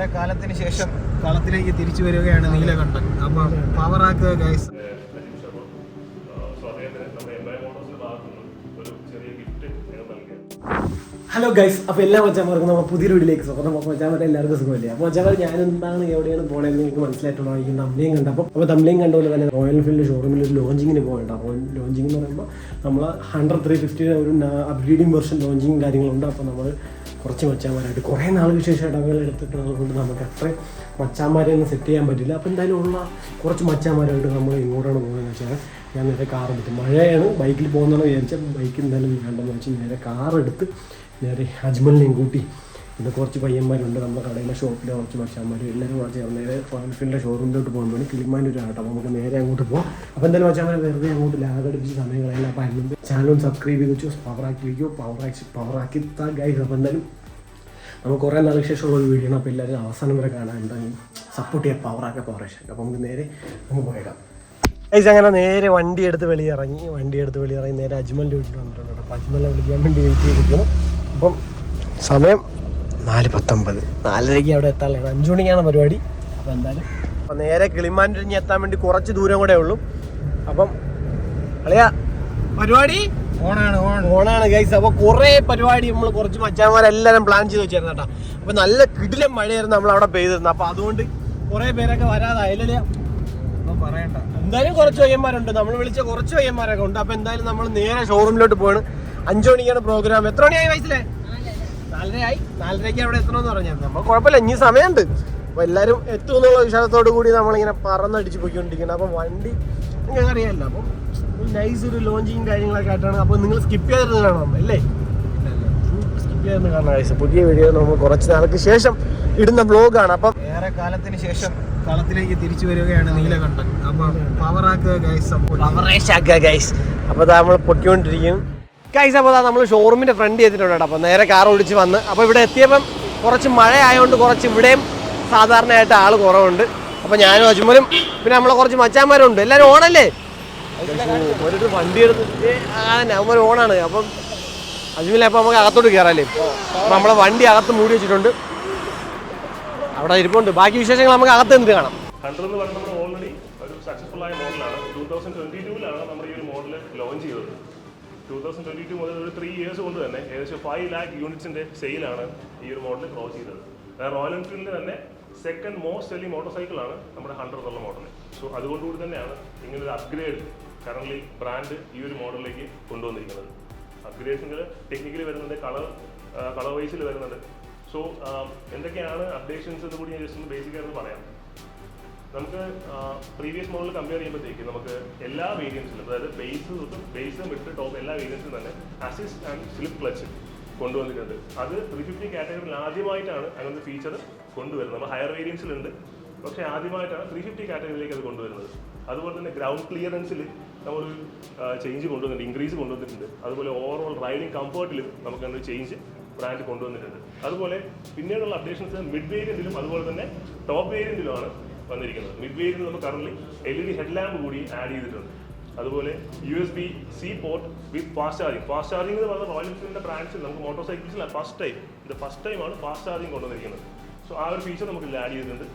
ഏറെ കാലത്തിന് ശേഷം കളത്തിലേക്ക് തിരിച്ചു വരികയാണ് നീലകണ്ഠൻ. അപ്പൊ പവർ ആക്കുക ഗൈസ്. ഹലോ ഗൈസ്, അപ്പോൾ എല്ലാ മച്ചാന്മാർക്കും നമ്മൾ പുതിയൊരു വീഡിയോയിലേക്ക് സ്വാഗതം. അപ്പോൾ മച്ചാന്മാരെ എല്ലാവർക്കും സുഖമില്ല. അപ്പോൾ മച്ചാന്മാർ ഞാൻ എന്താണ് എവിടെയാണ് പോകണമെന്ന് നിങ്ങൾക്ക് മനസ്സിലായിട്ടുണ്ടോ? ഈ തമ്മിലേയും കണ്ടപ്പോൾ അപ്പോൾ തമ്മിലേയും കണ്ടപോലെ തന്നെ റോയൽ എൻഫീൽഡ് ഷോറൂമിൽ ഒരു ലോഞ്ചിങ്ങിന് പോകേണ്ട. അപ്പോൾ ലോഞ്ചിങ് എന്ന് പറയുമ്പോൾ നമ്മൾ 100-350 ഒരു അപ്ഗ്രേഡിങ് വെർഷൻ ലോഞ്ചിങ് കാര്യങ്ങളുണ്ട്. അപ്പോൾ നമ്മൾ കുറച്ച് മച്ചാന്മാരായിട്ട് കുറേ നാൾക്ക് ശേഷം ഇടവേള എടുത്തിട്ടുള്ളത് കൊണ്ട് നമുക്ക് അത്രയും മച്ചാന്മാരെ ഒന്നും സെറ്റ് ചെയ്യാൻ പറ്റില്ല. അപ്പോൾ എന്തായാലും ഉള്ള കുറച്ച് മച്ചാന്മാരായിട്ട് നമ്മൾ ഇങ്ങോട്ടാണ് പോകുന്നതെന്ന് വെച്ചാൽ ഞാൻ നേരെ കാർ എടുത്ത്, മഴയാണ് ബൈക്കിൽ പോകുന്നതെന്ന് വിചാരിച്ചാൽ ബൈക്ക് എന്തായാലും വേണ്ടെന്ന് വെച്ച് നേരെ കാർ എടുത്ത് നേരെ അജ്മലിനെയും കൂട്ടി പിന്നെ കുറച്ച് പയ്യന്മാരുണ്ട് നമ്മുടെ കടയിലെ ഷോപ്പിലെ കുറച്ച് മച്ചാന്മാർ എല്ലാവരും കൂടെ ചേർന്ന് നേരെ റോയൽ എൻഫീൽഡിൻ്റെ ഷോറൂമിലോട്ട് പോകാൻ വേണ്ടി കിളിമാൻ്റെ ഒരു ആട്ടം. നമുക്ക് നേരെ അങ്ങോട്ട് പോകാം. അപ്പോൾ എന്തായാലും മച്ചാന്മാരെ വെറുതെ അങ്ങോട്ട് ലാഗടിപ്പിച്ച് സമയം കളയില്ല. അപ്പോൾ അതിനുണ്ട് ചാനലും സബ്സ്ക്രൈബ് ചെയ്ത് വെച്ചു, പവറാക്കി വയ്ക്കുമോ, പവറാക്കി ഗൈസ്. അപ്പോൾ എന്തായാലും നമുക്ക് കുറേ നാൾക്ക് ശേഷമുള്ള ഒരു വീഡിയോ ആണ്. അപ്പോൾ എല്ലാവരും അവസാനം വരെ കാണാൻ എന്തായാലും സപ്പോർട്ട് ചെയ്യാം, പവറാക്കുക. അപ്പോൾ നമുക്ക് നേരെ നമുക്ക് പോയേക്കാം ഗൈസ്. അങ്ങനെ നേരെ വണ്ടി എടുത്ത് വെളിയിറങ്ങി നേരെ അജ്മലിൻ്റെ വീട്ടിൽ വന്നിട്ടുണ്ട്. അപ്പോൾ അജ്മലിനെ വിളിക്കാൻ വേണ്ടി വെയിറ്റ് ചെയ്തിരിക്കുന്നു. അപ്പം സമയം 4:19, 4:30 അവിടെ എത്താനുള്ളത്. 5 മണിക്കാണ് പരിപാടി. അപ്പോൾ എന്തായാലും അപ്പോൾ നേരെ കിളിമാനൂരിഞ്ഞ് എത്താൻ വേണ്ടി കുറച്ച് ദൂരം കൂടെ ഉള്ളൂ. അപ്പം അളിയാ പരിപാടി ഓണാണ് ഗൈസ്. അപ്പോൾ കുറേ പരിപാടി നമ്മൾ കുറച്ച് മച്ചാന്മാരെല്ലാവരും പ്ലാൻ ചെയ്ത് വെച്ചായിരുന്നു കേട്ടോ. അപ്പോൾ നല്ല കിടിലം മഴയായിരുന്നു നമ്മൾ അവിടെ പെയ്തിരുന്നത്. അപ്പോൾ അതുകൊണ്ട് കുറേ പേരൊക്കെ വരാതായില്ലേ, പറയണ്ട. എന്തായാലും കുറച്ച് പയ്യന്മാരുണ്ട്, നമ്മൾ വിളിച്ച കുറച്ച് പയ്യന്മാരൊക്കെ ഉണ്ട്. അപ്പോൾ എന്തായാലും നമ്മൾ നേരെ ഷോറൂമിലോട്ട് പോവാണ്. 5 മണിക്കാണ് പ്രോഗ്രാം. എത്ര മണിയായി വയസ്സിലെ? 4:30 അവിടെ എത്തണമെന്ന് പറഞ്ഞാൽ നമ്മൾ കുഴപ്പമില്ല, ഇനി സമയമുണ്ട്. അപ്പോൾ എല്ലാവരും എത്തും എന്നുള്ള വിശ്വാസത്തോടു കൂടി നമ്മളിങ്ങനെ പറന്നടിച്ച് പോയിക്കൊണ്ടിരിക്കുന്നത്. അപ്പം വണ്ടി നിങ്ങൾക്ക് അറിയാമല്ലോ. അപ്പം നൈസ് ഒരു ലോഞ്ചിങ് കാര്യങ്ങളൊക്കെ ആയിട്ടാണ്. അപ്പോൾ നിങ്ങൾ സ്കിപ്പ് ചെയ്തിരുന്ന് കാണാം അല്ലേ? സ്കിപ്പ് ചെയ്തിരുന്ന് കാണാം ഗൈസ്. പുതിയ വീഡിയോ നമ്മൾ കുറച്ച് നാൾക്ക് ശേഷം ഇടുന്ന വ്ലോഗാണ്. അപ്പം ഏറെ കാലത്തിന് ശേഷം കളത്തിലേക്ക് തിരിച്ചു വരികയാണ് നീലകണ്ഠൻ. അപ്പം പവറാക്കുക ഗൈസ്, പവറേഷാക്കുക ഗൈസ്. അപ്പോൾ നമ്മൾ പൊട്ടിക്കൊണ്ടിരിക്കും ഗൈസ്. അപ്പോൾ നമ്മൾ ഷോറൂമിൻ്റെ ഫ്രണ്ട് ചെയ്തിട്ടുണ്ട് കേട്ടോ. അപ്പോൾ നേരെ കാർ ഓടിച്ച് വന്ന് അപ്പോൾ ഇവിടെ എത്തിയപ്പം കുറച്ച് മഴ ആയതുകൊണ്ട് കുറച്ച് ഇവിടെയും സാധാരണയായിട്ട് ആൾ കുറവുണ്ട്. അപ്പോൾ ഞാനും അജ്മലും പിന്നെ നമ്മളെ കുറച്ച് മച്ചാന്മാരുണ്ട്. എല്ലാവരും ഓണല്ലേ? ഒരു വണ്ടി എടുത്ത് അവന്മാർ ഓണാണ്. അപ്പം അജ്മലെ അപ്പോൾ നമുക്ക് അകത്തോട്ട് കയറാല്ലേ. അപ്പോൾ നമ്മളെ വണ്ടി അകത്ത് മൂടി വെച്ചിട്ടുണ്ട്, അവിടെ ഇരിപ്പുണ്ട്. ബാക്കി വിശേഷങ്ങൾ നമുക്ക് അകത്ത് എന്ത് കാണാം. 100 എന്ന് പറയുന്നത് നമ്മൾ ഓൾറെഡി ഒരു സക്സസ്ഫുൾ ആയ മോഡലാണ്. 2022 നമ്മൾ ഈ ഒരു മോഡൽ ലോഞ്ച് ചെയ്തത്. 2022 മുതൽ ഒരു 3 ഇയേഴ്സ് കൊണ്ട് തന്നെ ഏകദേശം 5 lakh യൂണിറ്റ്സിൻ്റെ സെയിലാണ് ഈ ഒരു മോഡൽ ക്രോസ് ചെയ്തത്. റോയൽ എൻഫീൽഡിൻ്റെ തന്നെ സെക്കൻഡ് മോസ്റ്റ് സെല്ലിംഗ് മോട്ടോർ സൈക്കിളാണ് നമ്മുടെ 100 എന്നുള്ള മോഡൽ. സോ അതുകൊണ്ടുകൂടി തന്നെയാണ് ഇങ്ങനൊരു അപ്ഗ്രേഡ് കറൻ്റ്ലി ബ്രാൻഡ് ഈ ഒരു മോഡലിലേക്ക് കൊണ്ടുവന്നിരിക്കുന്നത്. അപ്ഗ്രേഡേഷനിൽ ടെക്നിക്കലി വരുന്നുണ്ട്, കളർ വൈസിൽ വരുന്നുണ്ട്. സോ എന്തൊക്കെയാണ് അപ്ഡേഷൻസ് എന്ന് കൂടി ഞാൻ ജസ്റ്റ് ഒന്ന് ബേസിക്കായിട്ട് പറയാം. നമുക്ക് പ്രീവിയസ് മോഡൽ കമ്പയർ ചെയ്യുമ്പോഴത്തേക്ക് നമുക്ക് എല്ലാ വേരിയൻസിലും, അതായത് ബേസ് വിട്ട് ടോപ്പ് എല്ലാ വേരിയൻസിലും തന്നെ അസിസ്റ്റ് ആൻഡ് സ്ലിപ്പ് ക്ലച്ച് കൊണ്ടുവന്നിട്ടുണ്ട്. അത് 350 കാറ്റഗറിയിൽ ആദ്യമായിട്ടാണ് അങ്ങനത്തെ ഫീച്ചർ കൊണ്ടുവരുന്നത്. നമ്മൾ ഹയർ വേരിയൻസിലുണ്ട്, പക്ഷേ ആദ്യമായിട്ടാണ് 350 കാറ്റഗറിയിലേക്ക് അത് കൊണ്ടുവരുന്നത്. അതുപോലെ തന്നെ ഗ്രൗണ്ട് ക്ലിയറൻസിൽ നമ്മളൊരു ചേഞ്ച് കൊണ്ടുവന്നിട്ടുണ്ട്, ഇൻക്രീസ് കൊണ്ടുവന്നിട്ടുണ്ട്. അതുപോലെ ഓവറോൾ റൈഡിങ് കംഫർട്ടിലും നമുക്ക് ഒരു ചേഞ്ച് ബ്രാൻഡ് കൊണ്ടുവന്നിട്ടുണ്ട്. അതുപോലെ പിന്നീടുള്ള അപ്ഡേഷൻസ് മിഡ് വേരിയൻറ്റിലും അതുപോലെ തന്നെ ടോപ്പ് വേരിയൻറ്റിലുമാണ് വന്നിരിക്കുന്നത്. മിഡ് വേരിയൻറ്റിൽ നമുക്ക് കറൻറ്റ്ലി LED ഹെഡ് ലാമ്പ് കൂടി ആഡ് ചെയ്തിട്ടുണ്ട്. അതുപോലെ USB-C പോർട്ട് വിത്ത് ഫാസ്റ്റ് ചാർജിങ് എന്ന് പറയുന്ന റോയൽ എൻഫീൽഡിൻ്റെ ബ്രാൻഡ്സിൽ നമുക്ക് മോട്ടോർ സൈക്കിൾസിൽ ഫസ്റ്റ് ടൈമാണ് ഫാസ്റ്റ് ചാർജിങ് കൊണ്ടുവന്നിരിക്കുന്നത്. സോ ആ ഒരു ഫീച്ചർ നമുക്ക് ആഡ് ചെയ്തിട്ടുണ്ട്.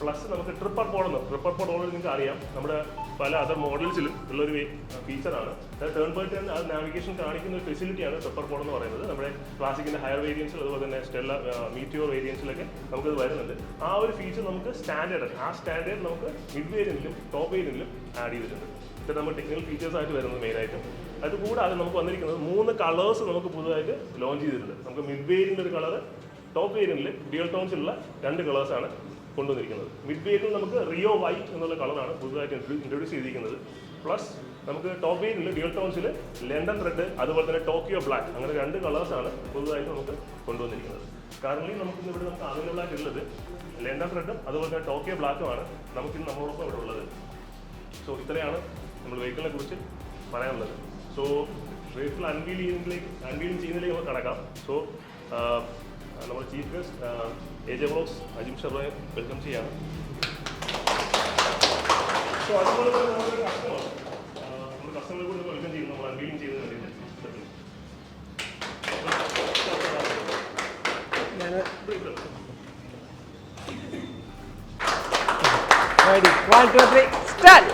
പ്ലസ് നമുക്ക് ട്രിപ്പർ പോഡ് ഓൾറെഡി നിങ്ങൾക്ക് അറിയാം, നമ്മുടെ പല അതർ മോഡൽസിലും ഉള്ളൊരു ഫീച്ചറാണ്. ടേൺ ബൈ ടേൺ അത് നാവിഗേഷൻ കാണിക്കുന്ന ഒരു ഫെസിലിറ്റിയാണ് ട്രിപ്പർ പോഡ് എന്ന് പറയുന്നത്. നമ്മുടെ ക്ലാസിക്കിൻ്റെ ഹയർ വേരിയൻസിൽ അതുപോലെ തന്നെ സ്റ്റെല്ല മീറ്റിയോർ വേരിയൻസിലൊക്കെ നമുക്കത് വരുന്നുണ്ട്. ആ ഒരു ഫീച്ചർ നമുക്ക് സ്റ്റാൻഡേർഡ് നമുക്ക് മിഡ് വേരിയൻറ്റിലും ടോപ്പ് വേരിയൻറ്റിലും ആഡ് ചെയ്തിട്ടുണ്ട്. ഇതൊക്കെ നമ്മൾ ടെക്നിക്കൽ ഫീച്ചേഴ്സ് ആയിട്ട് വരുന്നത് മെയിനായിട്ടും. അതുകൂടാതെ നമുക്ക് വന്നിരിക്കുന്നത് 3 കളേഴ്സ് നമുക്ക് പുതുതായിട്ട് ലോഞ്ച് ചെയ്തിട്ടുണ്ട്. നമുക്ക് മിഡ് വേരിയൻ്റ് ഒരു കളർ, ടോപ്പ് വേരിയൻറ്റിൽ ഡ്യുവൽ ടോൺസിലുള്ള 2 കളേഴ്സാണ് കൊണ്ടുവന്നിരിക്കുന്നത്. മിഡ് വേരിയൻറ്റിൽ നമുക്ക് റിയോ വൈറ്റ് എന്നുള്ള കളറാണ് പുതുതായിട്ട് ഇൻട്രൊഡ്യൂസ് ചെയ്തിരിക്കുന്നത്. പ്ലസ് നമുക്ക് ടോപ്പ് വേരിയൻറ്റിൽ ഡ്യുവൽ ടോൺസിൽ ലണ്ടൻ റെഡ് അതുപോലെ തന്നെ ടോക്കിയോ ബ്ലാക്ക്, അങ്ങനെ 2 കളേഴ്സാണ് പുതുതായിട്ട് നമുക്ക് കൊണ്ടുവന്നിരിക്കുന്നത്. കറൻറ്റ്ലി നമുക്ക് അവൈലബിൾ ആയിട്ടുള്ളത് ലണ്ടൻ റെഡും അതുപോലെ തന്നെ ടോക്കിയോ ബ്ലാക്കുമാണ് നമുക്കിന്ന് നമ്മളോടൊപ്പം ഇവിടെ ഉള്ളത്. സോ ഇത്രയാണ് നമ്മൾ വെഹിക്കിളിനെ കുറിച്ച് പറയാനുള്ളത്. സോ വെഹിക്കിൾ അൺവീലിംഗ് ചെയ്യുന്നതിലേക്ക് നമുക്ക് കടക്കാം. സോ നമ്മുടെ chief guest AJ vlogs Ajim ഷർവയെ വെൽക്കം ചെയ്യാണ്. സോ അതുപോലെ തന്നെ നമ്മുടെ കസ്റ്റമറെ കൂടി വെൽക്കം ചെയ്യുന്നു നമ്മൾ അൺവീലിംഗ് ചെയ്യുന്നതിന് വേണ്ടിയിട്ട്. Ready. 1, 2, 3, start.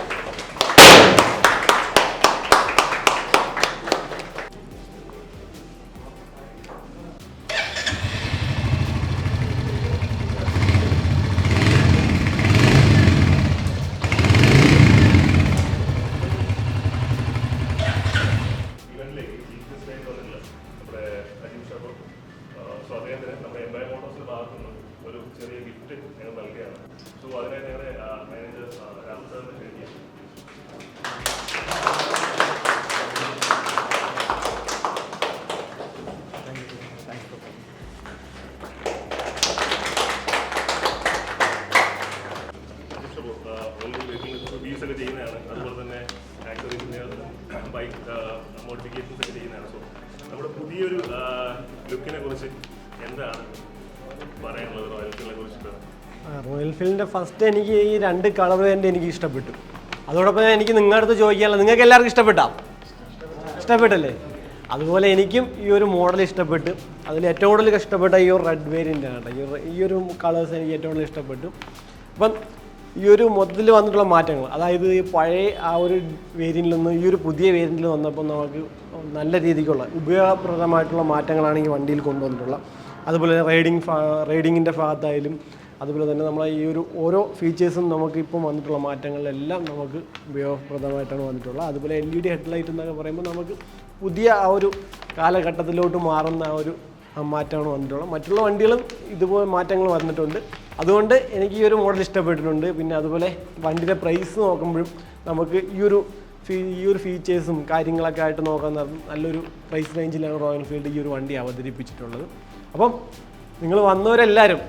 നമ്മുടെ എംപയർ മോട്ടോഴ്സിന്റെ ഭാഗത്തുനിന്ന് ഒരു ചെറിയ ഗിഫ്റ്റ് ഞങ്ങൾ നൽകുകയാണ്. സോ അതിനായി ഞങ്ങളുടെ മാനേജർ രാഹുൽ സാറിനെ ക്ഷണിക്കുക. റിവ്യൂസ് ഒക്കെ ചെയ്യുന്നതാണ്, അതുപോലെ തന്നെ ആക്സറീസിൻ്റെ ബൈക്ക് മോഡിഫിക്കേഷൻസ് ഒക്കെ ചെയ്യുന്നതാണ്. സോ നമ്മുടെ പുതിയൊരു ലുക്കിനെ കുറിച്ച് എന്താണ് പറയാനുള്ളത് റോയൽ എൻഫീൽഡിനെ കുറിച്ചിട്ട്? റോയൽ എൻഫീൽഡിൻ്റെ ഫസ്റ്റ് എനിക്ക് ഈ 2 കളർ വേരിയൻ്റ് എനിക്ക് ഇഷ്ടപ്പെട്ടു. അതോടൊപ്പം എനിക്ക് നിങ്ങളുടെ അടുത്ത് ചോദിക്കാനുള്ളത്, നിങ്ങൾക്ക് എല്ലാവർക്കും ഇഷ്ടപ്പെട്ടല്ലേ? അതുപോലെ എനിക്കും ഈ ഒരു മോഡൽ ഇഷ്ടപ്പെട്ടു. അതിൽ ഏറ്റവും കൂടുതൽ ഇഷ്ടപ്പെട്ട ഈ ഒരു റെഡ് വേരിയൻ്റ് ആണ്. ഈ ഒരു കളേഴ്സ് എനിക്ക് ഏറ്റവും കൂടുതൽ ഇഷ്ടപ്പെട്ടു. അപ്പം ഈ ഒരു മൊത്തത്തിൽ വന്നിട്ടുള്ള മാറ്റങ്ങൾ, അതായത് ഈ പഴയ ആ ഒരു വേരിയൻറ്റിൽ നിന്ന് ഈ ഒരു പുതിയ വേരിയൻറ്റിൽ വന്നപ്പോൾ നമുക്ക് നല്ല രീതിക്കുള്ള ഉപയോഗപ്രദമായിട്ടുള്ള മാറ്റങ്ങളാണ് ഈ വണ്ടിയിൽ കൊണ്ടുവന്നിട്ടുള്ളത്. അതുപോലെ റൈഡിങ്ങിൻ്റെ ഭാഗത്തായാലും അതുപോലെ തന്നെ നമ്മളെ ഈ ഒരു ഓരോ ഫീച്ചേഴ്സും നമുക്ക് ഇപ്പം വന്നിട്ടുള്ള മാറ്റങ്ങളിലെല്ലാം നമുക്ക് ഉപയോഗപ്രദമായിട്ടാണ് വന്നിട്ടുള്ളത്. അതുപോലെ LED ഹെഡ്ലൈറ്റ് എന്നൊക്കെ പറയുമ്പോൾ നമുക്ക് പുതിയ ആ ഒരു കാലഘട്ടത്തിലോട്ട് മാറുന്ന ആ ഒരു മാറ്റമാണ് വന്നിട്ടുള്ളത്. മറ്റുള്ള വണ്ടികളും ഇതുപോലെ മാറ്റങ്ങൾ വന്നിട്ടുണ്ട്. അതുകൊണ്ട് എനിക്ക് ഈ ഒരു മോഡൽ ഇഷ്ടപ്പെട്ടിട്ടുണ്ട്. പിന്നെ അതുപോലെ വണ്ടിയുടെ പ്രൈസ് നോക്കുമ്പോഴും നമുക്ക് ഈ ഒരു ഫീച്ചേഴ്സും കാര്യങ്ങളൊക്കെ ആയിട്ട് നോക്കാൻ നല്ലൊരു പ്രൈസ് റേഞ്ചിലാണ് റോയൽ എൻഫീൽഡ് ഈ ഒരു വണ്ടി അവതരിപ്പിച്ചിട്ടുള്ളത്. അപ്പം നിങ്ങൾ വന്നവരെല്ലാവരും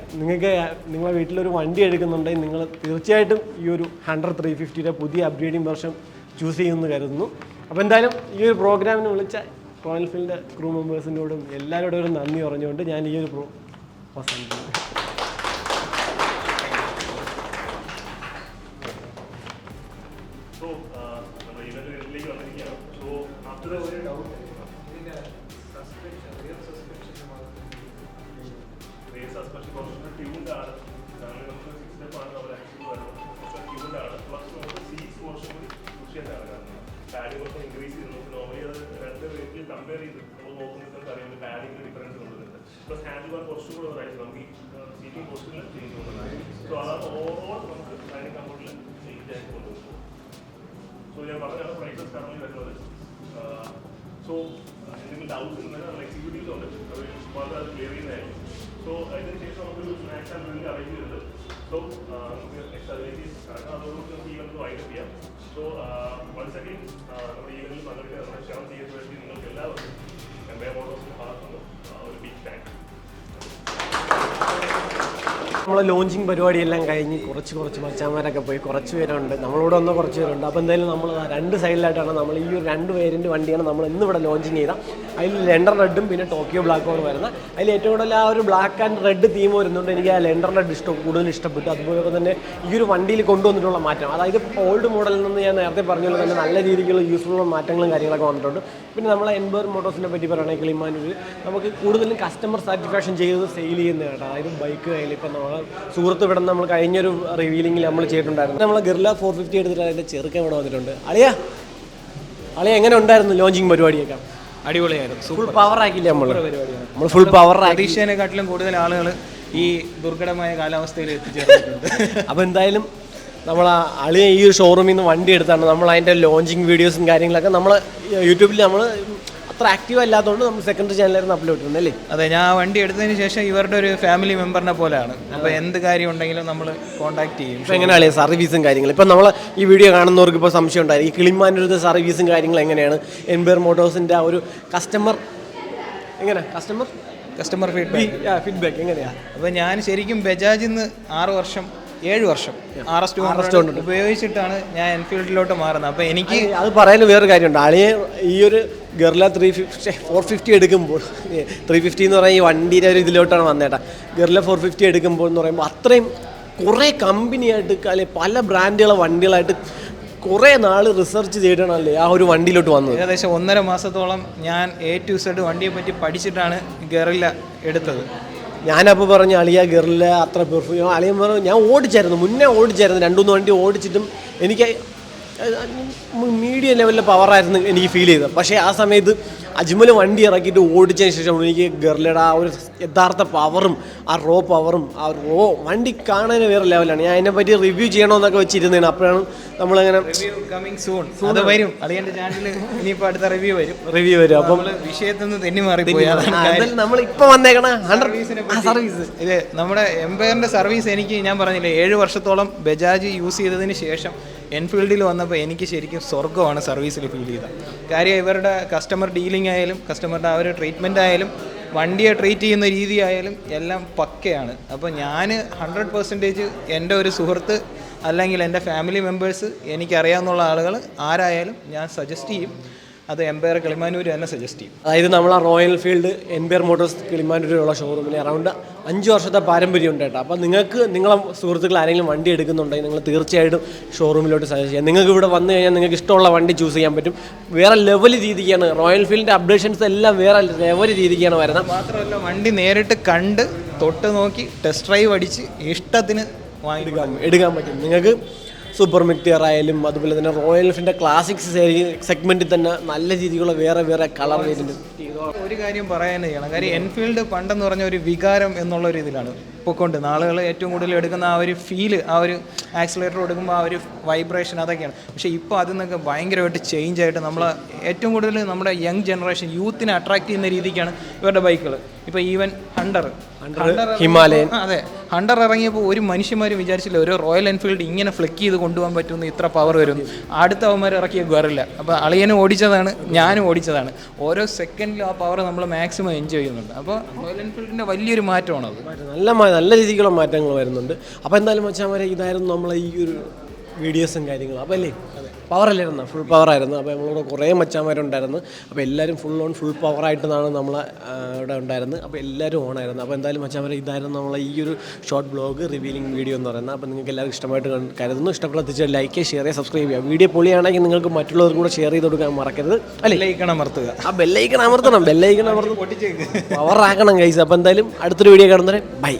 നിങ്ങളെ വീട്ടിലൊരു വണ്ടി എടുക്കുന്നുണ്ടെങ്കിൽ നിങ്ങൾ തീർച്ചയായിട്ടും ഈ ഒരു 100-350 പുതിയ അപ്ഗ്രേഡിംഗ് വെർഷൻ ചൂസ് ചെയ്യുമെന്ന് കരുതുന്നു. അപ്പോൾ എന്തായാലും ഈ ഒരു പ്രോഗ്രാമിന് വിളിച്ച റോയൽ എൻഫീൽഡിൻ്റെ ക്രൂ മെമ്പേഴ്സിനോടും എല്ലാവരോടും ഒരു നന്ദി പറഞ്ഞുകൊണ്ട് ഞാൻ ഈ ഒരു അവസാനിക്കുന്നു. സസ്പെൻഷൻ കുറച്ചുകൂടി ട്യൂൺഡാണ്, നമുക്ക് 6 സ്റ്റെപ്പാണ് അവർ ആക്ച്വലി വരുന്നത്. ട്യൂൺഡാണ്, പ്ലസ് നമുക്ക് സീറ്റ്സ് കുറച്ചും കൂടി കൃഷിയായിട്ടാണ് കാരണം പാഡിങ് കുറച്ച് ഇൻക്രീസ് ചെയ്യുന്നു. നോർമലി അത് 2 വെഹിക്കിൾ കമ്പയർ ചെയ്ത് നമ്മൾ നോക്കുമ്പോൾ അറിയാം പാഡിങ്ങിന് ഡിഫറൻസ് കൊണ്ടുവരുന്നുണ്ട്. പ്ലസ് ഹാൻഡിൽ ബാർ കുറച്ചും കൂടെ റൈസ് നമുക്ക് ഈ സീറ്റിംഗ് പോസ്റ്റിൽ ചേഞ്ച് കൊണ്ടുവരുന്നത്. സോ അതാണ് ഓവറോൾ നമുക്ക് ഡൈനിങ് കംഫർട്ടിൽ ചേഞ്ച് ആയിട്ട് കൊണ്ടുവരുന്നത്. സോ ഞാൻ പറഞ്ഞാണ് പ്രൈസസ് കറന്റ് വരുന്നത്. സോ എന്തെങ്കിലും ഡൗട്ട്സ് ഉണ്ടെങ്കിൽ എക്സിക്യൂട്ടീവ്സ് ഉണ്ട്, വളരെ അത് ക്ലിയർ ചെയ്യുന്നതായിരിക്കും. സോ അതിനുശേഷം നമുക്കൊരു സ്നാക്സ് ആൻഡ് ഡ്രിങ്ക് അറേഞ്ച് ചെയ്തിട്ടുണ്ട്. സോ നമുക്ക് നെക്സ്റ്റ് അതിലേക്ക് അതോടുകൂടി നമുക്ക് ഈവൻറ്റ് വൈൻഡപ്പ് ചെയ്യാം. സോ വൺസ് അഗെയിൻ നമ്മുടെ ഈവൻറ്റിൽ പങ്കെടുക്കാൻ നമ്മുടെ ക്ഷണം ചെയ്യാൻ വേണ്ടി നിങ്ങൾക്ക് എല്ലാവർക്കും എംപയർ മോട്ടോഴ്സിൻ്റെ ഭാഗത്തുനിന്ന് ഒരു ബിഗ് താങ്ക്. നമ്മളെ ലോഞ്ചിങ് പരിപാടിയെല്ലാം കഴിഞ്ഞ് കുറച്ച് മച്ചാന്മാരൊക്കെ പോയി, കുറച്ച് പേരുണ്ട്, നമ്മളോട് വന്ന കുറച്ച് പേരുണ്ട്. അപ്പോൾ എന്തായാലും നമ്മൾ 2 സൈഡിലായിട്ടാണ് നമ്മൾ ഈ ഒരു 2 വേരിയൻ്റ് വണ്ടിയാണ് നമ്മൾ ഇന്നിവിടെ ലോഞ്ചിങ് ചെയ്താൽ. അതിൽ ലെൻഡർ റെഡും പിന്നെ ടോക്കിയോ ബ്ലാക്കുമാണ് വരുന്നത്. അതിൽ ഏറ്റവും കൂടുതൽ ആ ഒരു ബ്ലാക്ക് ആൻഡ് റെഡ് തീം വരുന്നുണ്ട്. എനിക്ക് ആ ലെൻഡർ റെഡ് കൂടുതൽ ഇഷ്ടപ്പെട്ടു. അതുപോലെ തന്നെ ഈ ഒരു വണ്ടിയിൽ കൊണ്ടുവന്നിട്ടുള്ള മാറ്റം, അതായത് ഓൾഡ് മോഡലിൽ നിന്ന് ഞാൻ നേരത്തെ പറഞ്ഞ തന്നെ നല്ല രീതിക്കുള്ള യൂസ്ഫുൾ മാറ്റങ്ങളും കാര്യങ്ങളൊക്കെ വന്നിട്ടുണ്ട്. പിന്നെ നമ്മളെ എംപയർ മോട്ടോഴ്സിനെ പറ്റി പറയുകയാണെങ്കിൽ കിളിമാനൂർ നമുക്ക് കൂടുതലും കസ്റ്റമർ സാറ്റിസ്ഫാക്ഷൻ ചെയ്ത് സെയിൽ ചെയ്യുന്ന കേട്ടോ. അതായത് ബൈക്ക് കയ്യിൽ ഇപ്പം നമ്മൾ സുഹൃത്ത് ഇവിടെ നമ്മൾ കഴിഞ്ഞൊരു റിവീലിങ്ങിൽ നമ്മൾ ചെയ്തിട്ടുണ്ടായിരുന്നു. നമ്മൾ ഗിർല 450 എടുത്തിട്ട് അതിൻ്റെ ചെറുക്കൻ ഇവിടെ വന്നിട്ടുണ്ട്. അളിയ എങ്ങനെ ഉണ്ടായിരുന്നു ലോഞ്ചിങ് പരിപാടിയൊക്കെ? അടിപൊളിയായിരുന്നു. ഫുൾ പവർ ആക്കിയില്ലേ നമ്മൾ പരിപാടിയാണ്. ഫുൾ പവർ ആക്കി. പ്രതീക്ഷേനെക്കാട്ടിലും കൂടുതൽ ആളുകൾ ഈ ദുർഘടമായ കാലാവസ്ഥയിൽ എത്തിച്ചേർന്നിട്ടുണ്ട്. അപ്പോൾ എന്തായാലും നമ്മൾ അളിയ ഈ ഒരു ഷോറൂമിൽ നിന്ന് വണ്ടി എടുത്താണ് നമ്മൾ അതിൻ്റെ ലോഞ്ചിങ് വീഡിയോസും കാര്യങ്ങളൊക്കെ നമ്മൾ യൂട്യൂബിൽ നമ്മൾ അത്ര ആക്റ്റീവ് അല്ലാത്തതുകൊണ്ട് നമ്മൾ സെക്കൻഡറി ചാനലായിരുന്നു അപ്ലോഡ് ചെയ്യുന്നത് അല്ലേ? അതെ, ഞാൻ വണ്ടി എടുത്തതിന് ശേഷം ഇവരുടെ ഒരു ഫാമിലി മെമ്പറിനെ പോലെയാണ്. അപ്പോൾ എന്ത് കാര്യം ഉണ്ടെങ്കിലും നമ്മൾ കോൺടാക്ട് ചെയ്യും. ഇപ്പോൾ എങ്ങനെയാണ് സർവീസും കാര്യങ്ങളും? ഇപ്പം നമ്മൾ ഈ വീഡിയോ കാണുന്നവർക്ക് ഇപ്പോൾ സംശയം ഉണ്ടായിരുന്നു, ഈ കിളിമാനൂരത്തെ സർവീസും കാര്യങ്ങളും എങ്ങനെയാണ്? എംപയർ മോട്ടോഴ്സിൻ്റെ ആ ഒരു കസ്റ്റമർ ഫീഡ്ബാക്ക് എങ്ങനെയാണ്? അപ്പോൾ ഞാൻ ശരിക്കും ബജാജിൽ നിന്ന് 7 വർഷം RS200 ഉപയോഗിച്ചിട്ടാണ് ഞാൻ എൻഫീൽഡിലോട്ട് മാറുന്നത്. അപ്പോൾ എനിക്ക് അത് പറയാൻ വേറൊരു കാര്യമുണ്ട്. ആളിയെ ഈ ഒരു ഗർല 450 എടുക്കുമ്പോൾ 350 എന്ന് പറയുന്ന ഈ വണ്ടിയുടെ ഒരു ഇതിലോട്ടാണ് വന്നേട്ടാ. ഗർല 450 എടുക്കുമ്പോൾ എന്ന് പറയുമ്പോൾ അത്രയും കുറേ കമ്പനിയായിട്ട് അല്ലെങ്കിൽ പല ബ്രാൻഡുകളെ വണ്ടികളായിട്ട് കുറേ നാൾ റിസർച്ച് ചെയ്തിട്ടാണല്ലേ ആ ഒരു വണ്ടിയിലോട്ട് വന്നത്. ഏകദേശം 1.5 മാസത്തോളം ഞാൻ A to Z വണ്ടിയെ പറ്റി പഠിച്ചിട്ടാണ് ഗറില്ല എടുത്തത്. ഞാനപ്പോൾ പറഞ്ഞു അളിയ ഗിറില്ല അത്ര പെർഫോം. അളിയൻ പറഞ്ഞു ഞാൻ ഓടിച്ചായിരുന്നു, മുന്നേ ഓടിച്ചായിരുന്നു, 2-3 വണ്ടി ഓടിച്ചിട്ടും എനിക്ക് മീഡിയം ലെവലിലെ പവറായിരുന്നു എനിക്ക് ഫീൽ ചെയ്തത്. പക്ഷേ ആ സമയത്ത് അജ്മൽ വണ്ടി ഇറക്കിയിട്ട് ഓടിച്ചതിന് ശേഷം എനിക്ക് ഗർലയുടെ ആ ഒരു യഥാർത്ഥ പവറും ആ പവറും ആ വണ്ടി കാണാൻ വേറെ ലെവലാണ്. ഞാൻ അതിനെപ്പറ്റി റിവ്യൂ ചെയ്യണമെന്നൊക്കെ വെച്ചിരുന്നതാണ്. അപ്പോഴാണ് നമ്മളങ്ങനെ റിവ്യൂ വരും. അപ്പം വിഷയത്തിൽ നിന്ന് തെന്നി മാറിപ്പോയി. നമ്മളിപ്പോൾ വന്നേക്കണ സർവീസ് ഇത് നമ്മുടെ എംപയറിന്റെ സർവീസ് എനിക്ക് ഞാൻ പറഞ്ഞില്ലേ 7 വർഷത്തോളം ബജാജ് യൂസ് ചെയ്തതിന് ശേഷം എൻഫീൽഡിൽ വന്നപ്പോൾ എനിക്ക് ശരിക്കും സ്വർഗ്ഗമാണ് സർവീസിൽ ഫീൽ ചെയ്തത്. കാര്യം ഇവരുടെ കസ്റ്റമർ ഡീലിംഗ് ആയാലും കസ്റ്റമറുടെ ആ ഒരു ട്രീറ്റ്മെൻ്റ് ആയാലും വണ്ടിയെ ട്രീറ്റ് ചെയ്യുന്ന രീതി ആയാലും എല്ലാം പക്കയാണ്. അപ്പോൾ ഞാൻ 100% എൻ്റെ ഒരു സുഹൃത്ത് അല്ലെങ്കിൽ എൻ്റെ ഫാമിലി മെമ്പേഴ്സ് എനിക്കറിയാവുന്ന ആളുകൾ ആരായാലും ഞാൻ സജസ്റ്റ് ചെയ്യും. അത് എംപയർ കിളിമാനൂർ തന്നെ സജസ്റ്റ് ചെയ്യും. അതായത് നമ്മൾ ആ റോയൽ എൻഫീൽഡ് എംപയർ മോട്ടോഴ്സ് കിളിമാനൂരിലുള്ള ഷോറൂമിന് അറൗണ്ട് 5 വർഷത്തെ പാരമ്പര്യം ഉണ്ട് കേട്ടോ. അപ്പോൾ നിങ്ങൾക്ക് നിങ്ങളെ സുഹൃത്തുക്കൾ ആരെങ്കിലും വണ്ടി എടുക്കുന്നുണ്ടെങ്കിൽ നിങ്ങൾ തീർച്ചയായിട്ടും ഷോറൂമിലോട്ട് സജസ്റ്റ് ചെയ്യാം. നിങ്ങൾക്ക് ഇവിടെ വന്നു കഴിഞ്ഞാൽ നിങ്ങൾക്ക് ഇഷ്ടമുള്ള വണ്ടി ചൂസ് ചെയ്യാൻ പറ്റും. വേറെ ലെവൽ രീതിക്കാണ് റോയൽ എൻഫീൽഡിൻ്റെ അപ്ഡേഷൻസ് എല്ലാം വേറെ ലെവൽ രീതിക്കാണ് വരുന്നത്. മാത്രമല്ല വണ്ടി നേരിട്ട് കണ്ട് തൊട്ട് നോക്കി ടെസ്റ്റ് ഡ്രൈവ് അടിച്ച് ഇഷ്ടത്തിന് എടുക്കാൻ പറ്റും. നിങ്ങൾക്ക് സൂപ്പർ മെറ്റിയർ ആയാലും അതുപോലെ തന്നെ റോയൽ എൻഫീൽഡിൻ്റെ ക്ലാസിക്സ് സെഗ്മെൻറ്റിൽ തന്നെ നല്ല രീതിയിലുള്ള വേറെ കളർ വേരിയൻ്റ്. ഒരു കാര്യം പറയാൻ ചെയ്യണം. കാര്യം എൻഫീൽഡ് പണ്ടെന്ന് പറഞ്ഞ ഒരു വികാരം എന്നുള്ള ഒരു ഇതിലാണ് പൊക്കൊണ്ട് നാളുകൾ ഏറ്റവും കൂടുതൽ എടുക്കുന്ന ആ ഒരു ഫീല്, ആ ഒരു ആക്സിലേറ്റർ കൊടുക്കുമ്പോൾ ആ ഒരു വൈബ്രേഷൻ അതൊക്കെയാണ്. പക്ഷേ ഇപ്പോൾ അതിൽ നിന്നൊക്കെ ഭയങ്കരമായിട്ട് ചേഞ്ച് ആയിട്ട് നമ്മൾ ഏറ്റവും കൂടുതൽ നമ്മുടെ യങ് ജനറേഷൻ യൂത്തിനെ അട്രാക്ട് ചെയ്യുന്ന രീതിക്കാണ് ഇവരുടെ ബൈക്കുകൾ. ഇപ്പോൾ ഈവൻ ഹണ്ടർ ഹിമാലയൻ, അതെ ഹണ്ടർ ഇറങ്ങിയപ്പോൾ ഒരു മനുഷ്യന്മാരും വിചാരിച്ചില്ല ഒരു റോയൽ എൻഫീൽഡ് ഇങ്ങനെ ഫ്ലിക്ക് ചെയ്ത് കൊണ്ടുപോകാൻ പറ്റുമെന്ന്, ഇത്ര പവർ വരുന്നു. അടുത്ത അവന്മാർ ഇറക്കിയ ഗറില്ല. അപ്പോൾ അളിയനും ഓടിച്ചതാണ്, ഞാനും ഓടിച്ചതാണ്. ഓരോ സെക്കൻഡിലും ആ പവർ നമ്മൾ മാക്സിമം എൻജോയ് ചെയ്യുന്നുണ്ട്. അപ്പോൾ റോയൽ എൻഫീൽഡിൻ്റെ വലിയൊരു മാറ്റമാണത്. നല്ല രീതിക്കുള്ള മാറ്റങ്ങൾ വരുന്നുണ്ട്. അപ്പോൾ എന്തായാലും മച്ചാന്മാരെ ഇതായിരുന്നു നമ്മളെ ഈ ഒരു വീഡിയോസും കാര്യങ്ങളും. അപ്പോൾ അല്ലേ പവറല്ലായിരുന്നു, ഫുൾ പവറായിരുന്നു. അപ്പോൾ നമ്മളോട് കുറേ മച്ചാന്മാരുണ്ടായിരുന്നു. അപ്പോൾ എല്ലാവരും ഫുൾ പവറായിട്ടാണ് നമ്മളെ ഇവിടെ ഉണ്ടായിരുന്നത്. അപ്പോൾ എല്ലാവരും ഓണായിരുന്നു. അപ്പോൾ എന്തായാലും മച്ചാന്മാരെ ഇതായിരുന്നു നമ്മളെ ഈ ഒരു ഷോർട്ട് ബ്ലോഗ് റിവീലിംഗ് വീഡിയോ എന്ന് പറയുന്നത്. അപ്പോൾ നിങ്ങൾക്ക് എല്ലാവർക്കും ഇഷ്ടമായിട്ട് കരുതുന്നു. ഇഷ്ടപ്പെട്ട തീർച്ചയായും ലൈക്ക്, ഷെയർ ചെയ്യുക, സബ്സ്ക്രൈബ് ചെയ്യുക. വീഡിയോ പൊളിയാണെങ്കിൽ നിങ്ങൾക്ക് മറ്റുള്ളവർക്കും കൂടെ ഷെയർ ചെയ്ത് കൊടുക്കാൻ മറക്കരുത്. അല്ലേ ബെല്ലൈക്കൺ അമർത്തുക. ആ ബെല്ലൈക്കൺ അമർത്തണം, പവറാക്കണം ഗൈസ്. അപ്പോൾ എന്തായാലും അടുത്തൊരു വീഡിയോ കാണുന്നവരെ ബൈ.